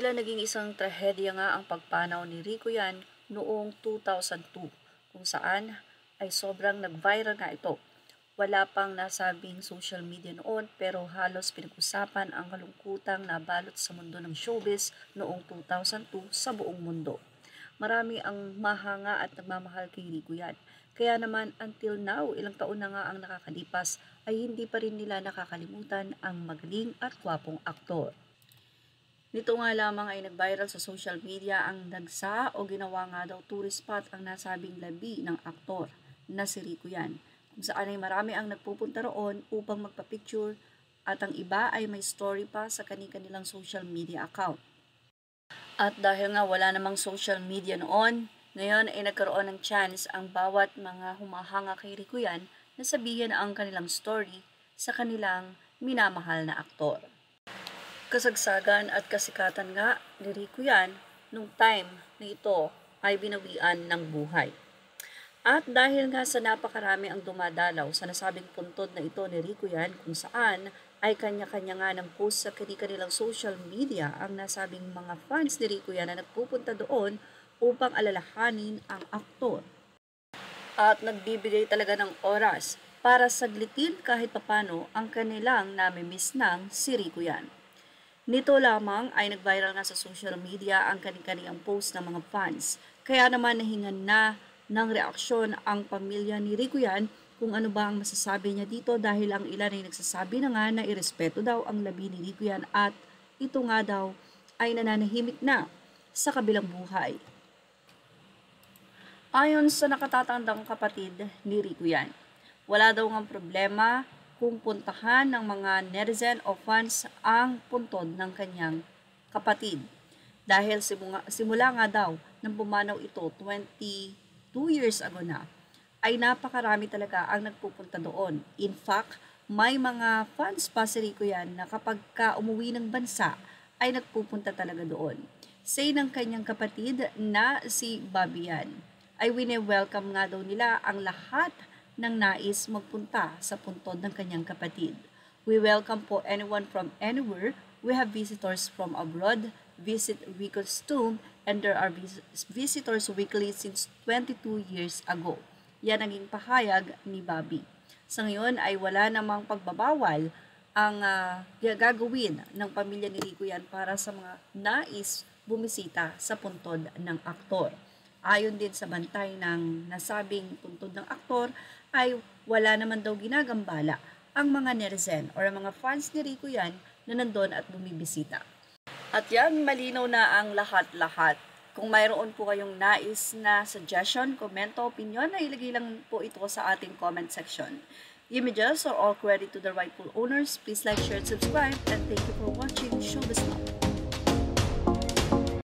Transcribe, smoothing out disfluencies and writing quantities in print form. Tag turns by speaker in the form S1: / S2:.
S1: Tila naging isang trahedya nga ang pagpanaw ni Rico Yan noong 2002 kung saan ay sobrang nag-viral nga ito. Wala pang nasabing social media noon pero halos pinag-usapan ang kalungkutang nabalot sa mundo ng showbiz noong 2002 sa buong mundo. Marami ang mahanga at nagmamahal kay Rico Yan. Kaya naman until now, ilang taon na nga ang nakakalipas ay hindi pa rin nila nakakalimutan ang magaling at gwapong aktor. Nito nga lamang ay nag-viral sa social media ang dagsa o ginawa nga daw tourist spot ang nasabing labi ng aktor na si Rico Yan, kung saan ay marami ang nagpupunta roon upang magpa-picture at ang iba ay may story pa sa kanilang social media account. At dahil nga wala namang social media noon, ngayon ay nagkaroon ng chance ang bawat mga humahanga kay Rico Yan na sabihin ang kanilang story sa kanilang minamahal na aktor. Kasagsagan at kasikatan nga ni Rico Yan nung time na ito ay binawian ng buhay. At dahil nga sa napakarami ang dumadalaw sa nasabing puntod na ito ni Rico Yan kung saan ay kanya-kanya nga ng post sa kanilang social media ang nasabing mga fans ni Rico Yan na nagpupunta doon upang alalahanin ang aktor. At nagbibigay talaga ng oras para saglitin kahit papano ang kanilang namimiss ng si Rico Yan. Nito lamang ay nag-viral nga sa social media ang kanilang post ng mga fans. Kaya naman nahingan na ng reaksyon ang pamilya ni Rico Yan kung ano ba ang masasabi niya dito dahil ang ilan ay nagsasabi na nga na irespeto daw ang labi ni Rico Yan at ito nga daw ay nananahimik na sa kabilang buhay. Ayon sa nakatatandang kapatid ni Rico Yan, wala daw ngang problema kung puntahan ng mga netizen o fans ang puntod ng kanyang kapatid. Dahil simula nga daw nang pumanaw ito 22 years ago na, ay napakarami talaga ang nagpupunta doon. In fact, may mga fans pa si Rico Yan na kapag umuwi ng bansa ay nagpupunta talaga doon. Say ng kanyang kapatid na si Bobby Yan, ay wine-welcome nga daw nila ang lahat ng nais magpunta sa puntod ng kanyang kapatid. We welcome po anyone from anywhere. We have visitors from abroad, visit Rico's tomb, and there are visitors weekly since 22 years ago. Yan ang pahayag ni Bobby. Sa ngayon ay wala namang pagbabawal ang gagawin ng pamilya ni Rico Yan para sa mga nais bumisita sa puntod ng aktor. Ayon din sa bantay ng nasabing puntod ng aktor, ay wala naman daw ginagambala ang mga netizen o ang mga fans ni Rico Yan na nandun at bumibisita. At yan, malinaw na ang lahat-lahat. Kung mayroon po kayong nais na suggestion, komento, opinion, na ilagay lang po ito sa ating comment section. Images are all credit to the rightful owners. Please like, share, and subscribe. And thank you for watching Showbiz Now.